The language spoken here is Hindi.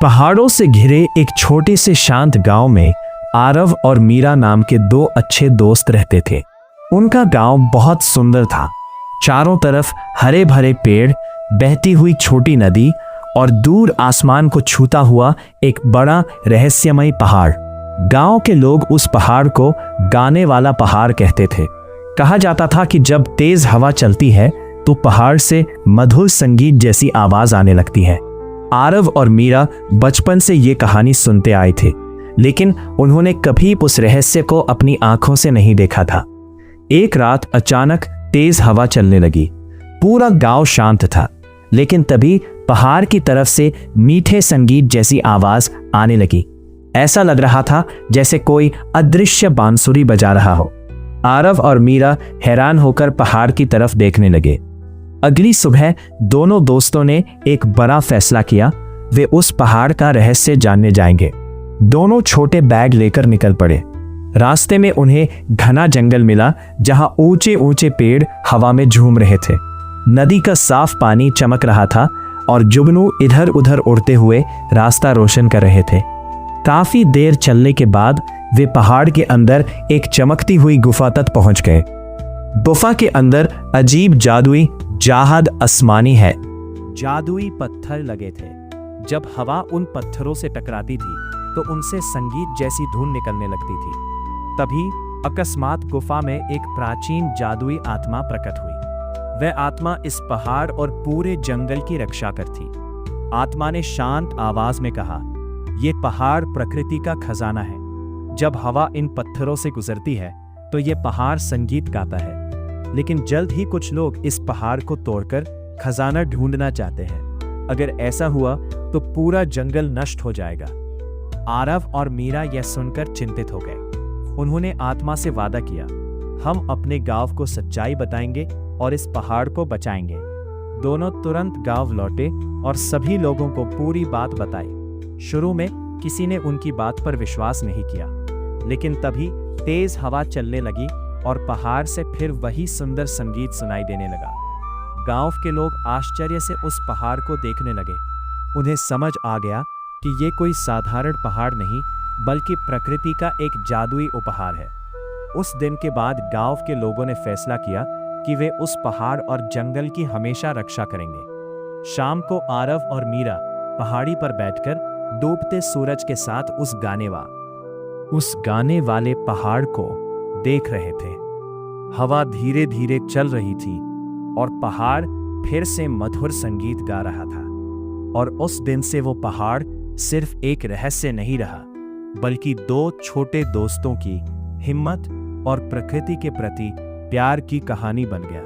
पहाड़ों से घिरे एक छोटे से शांत गांव में आरव और मीरा नाम के दो अच्छे दोस्त रहते थे। उनका गांव बहुत सुंदर था। चारों तरफ हरे भरे पेड़, बहती हुई छोटी नदी और दूर आसमान को छूता हुआ एक बड़ा रहस्यमय पहाड़। गांव के लोग उस पहाड़ को गाने वाला पहाड़ कहते थे। कहा जाता था कि जब तेज हवा चलती है तो पहाड़ से मधुर संगीत जैसी आवाज आने लगती है। आरव और मीरा बचपन से ये कहानी सुनते आए थे, लेकिन उन्होंने कभी उस रहस्य को अपनी आंखों से नहीं देखा था। एक रात अचानक तेज हवा चलने लगी। पूरा गांव शांत था, लेकिन तभी पहाड़ की तरफ से मीठे संगीत जैसी आवाज आने लगी। ऐसा लग रहा था जैसे कोई अदृश्य बांसुरी बजा रहा हो। आरव और मीरा हैरान होकर पहाड़ की तरफ देखने लगे। अगली सुबह दोनों दोस्तों ने एक बड़ा फैसला किया। वे उस पहाड़ का रहस्य जानने जाएंगे। दोनों छोटे बैग लेकर निकल पड़े। रास्ते में उन्हें घना जंगल मिला, जहां ऊंचे ऊंचे पेड़ हवा में झूम रहे थे। नदी का साफ पानी चमक रहा था और जुगनू इधर उधर उड़ते हुए रास्ता रोशन कर रहे थे। काफी देर चलने के बाद वे पहाड़ के अंदर एक चमकती हुई गुफा तक पहुंच गए। गुफा के अंदर अजीब जादुई जाहद आसमानी है। जादुई पत्थर लगे थे। जब हवा उन पत्थरों से टकराती थी तो उनसे संगीत जैसी धुन निकलने लगती थी। तभी अकस्मात गुफा में एक प्राचीन जादुई आत्मा प्रकट हुई। वह आत्मा इस पहाड़ और पूरे जंगल की रक्षा करती। आत्मा ने शांत आवाज में कहा, "ये पहाड़ प्रकृति का खजाना है। जब हवा इन पत्थरों से गुजरती है तो ये पहाड़ संगीत गाता है। लेकिन जल्द ही कुछ लोग इस पहाड़ को तोड़कर खजाना ढूंढना चाहते हैं। अगर ऐसा हुआ तो पूरा जंगल नष्ट हो जाएगा।" आरव और मीरा यह सुनकर चिंतित हो गए। उन्होंने आत्मा से वादा किया, "हम अपने गांव को सच्चाई बताएंगे और इस पहाड़ को बचाएंगे।" दोनों तुरंत गांव लौटे और सभी लोगों को पूरी बात बताई। शुरू में किसी ने उनकी बात पर विश्वास नहीं किया, लेकिन तभी तेज हवा चलने लगी और पहाड़ से फिर वही सुंदर संगीत सुनाई देने लगा। गांव के लोग आश्चर्य से उस पहाड़ को देखने लगे। उन्हें समझ आ गया कि ये कोई साधारण पहाड़ नहीं, बल्कि प्रकृति का एक जादुई उपहार है। उस दिन के बाद गांव के लोगों ने फैसला किया कि वे उस पहाड़ और जंगल की हमेशा रक्षा करेंगे। शाम को आरव और मीरा पहाड़ी पर बैठकर डूबते सूरज के साथ उस गाने वाले पहाड़ को देख रहे थे। हवा धीरे धीरे चल रही थी और पहाड़ फिर से मधुर संगीत गा रहा था। और उस दिन से वो पहाड़ सिर्फ एक रहस्य नहीं रहा, बल्कि दो छोटे दोस्तों की हिम्मत और प्रकृति के प्रति प्यार की कहानी बन गया।